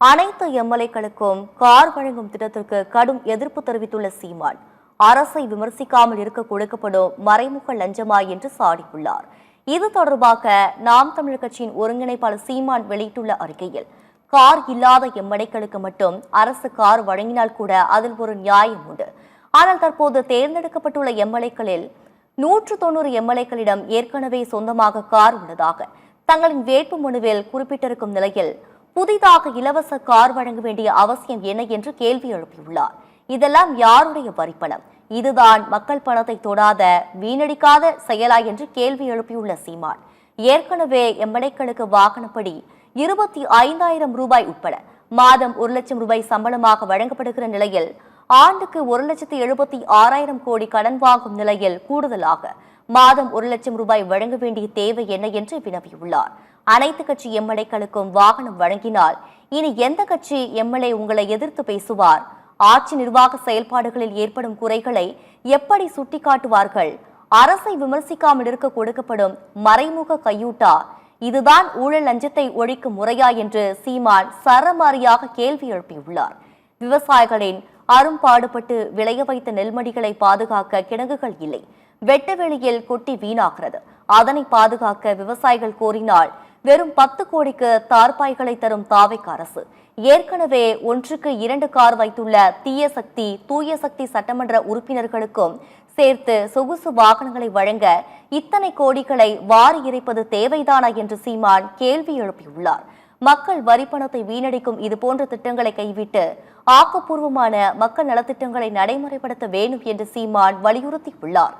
அனைத்து எம்எல்ஏக்களுக்கும் கார் வழங்கும் திட்டத்திற்கு கடும் எதிர்ப்பு தெரிவித்துள்ள சீமான் அரசை விமர்சிக்காமல் இருக்க கொடுக்கப்படும் மறைமுக லஞ்சமா என்று சாடியுள்ளார். இது தொடர்பாக நாம் தமிழர் கட்சியின் ஒருங்கிணைப்பாளர் சீமான் வெளியிட்டுள்ள அறிக்கையில், கார் இல்லாத எம்எல்ஏக்களுக்கு மட்டும் அரசு கார் வழங்கினால் கூட அதில் ஒரு நியாயம் உண்டு. ஆனால் தற்போது தேர்ந்தெடுக்கப்பட்டுள்ள எம்எல்ஏக்களில் 190 எம்எல்ஏக்களிடம் ஏற்கனவே சொந்தமாக கார் உள்ளதாக தங்களின் வேட்பு மனுவில் குறிப்பிட்டிருக்கும் நிலையில் புதிதாக இலவச கார் வழங்க வேண்டிய அவசியம் என்ன என்று கேள்வி எழுப்பியுள்ளார். இதெல்லாம் யாருடைய வரிப்பணம்? இதுதான் மக்கள் பணத்தை தொடாத வீணடிக்காத செயலா என்று கேள்வி எழுப்பியுள்ள சீமான், ஏற்கனவே எம்எல்ஏக்களுக்கு வாகனப்படி 25,000 ரூபாய் உட்பட மாதம் 1 லட்சம் ரூபாய் சம்பளமாக வழங்கப்படுகிற நிலையில் ஆண்டுக்கு 1,76,000 கோடி கடன் வாங்கும் நிலையில் கூடுதலாக மாதம் 1 லட்சம் ரூபாய் வழங்க வேண்டிய தேவை என்ன என்று வினவியுள்ளார். அனைத்து கட்சி எம்எல்ஏக்களுக்கும் வாகனம் வழங்கினால் இனி எந்த கட்சி எம்எல்ஏ உங்களை எதிர்த்து பேசுவார்? ஆட்சி நிர்வாக செயல்பாடுகளில் ஏற்படும் குறைகளை எப்படி சுட்டிக்காட்டுவார்கள்? அரசை விமர்சிக்காமல் இருக்க கொடுக்கப்படும் மறைமுக கையூட்டா இதுதான் ஊழல் லஞ்சத்தை ஒழிக்கும் முறையா என்று சீமான் சரமாரியாக கேள்வி எழுப்பியுள்ளார். விவசாயிகளின் அரும்பாடுபட்டு விளைய வைத்த நெல்மடிகளை பாதுகாக்க கிடங்குகள் இல்லை, வெட்ட வெளியில் கொட்டி வீணாகிறது. அதனை பாதுகாக்க விவசாயிகள் கோரினால் வெறும் 10 கோடிக்கு தார்பாய்களை தரும் தாவேக அரசு ஏற்கனவே 1க்கு 2 கார் வைத்துள்ள தீய சக்தி தூய சக்தி சட்டமன்ற உறுப்பினர்களுக்கும் சேர்த்து சொகுசு வாகனங்களை வழங்க இத்தனை கோடிகளை வாரி இறைப்பது தேவைதானா என்று சீமான் கேள்வி எழுப்பியுள்ளார். மக்கள் வரிப்பணத்தை வீணடிக்கும் இதுபோன்ற திட்டங்களை கைவிட்டு ஆக்கப்பூர்வமான மக்கள் நலத்திட்டங்களை நடைமுறைப்படுத்த வேண்டும் என்று சீமான் வலியுறுத்தியுள்ளார்.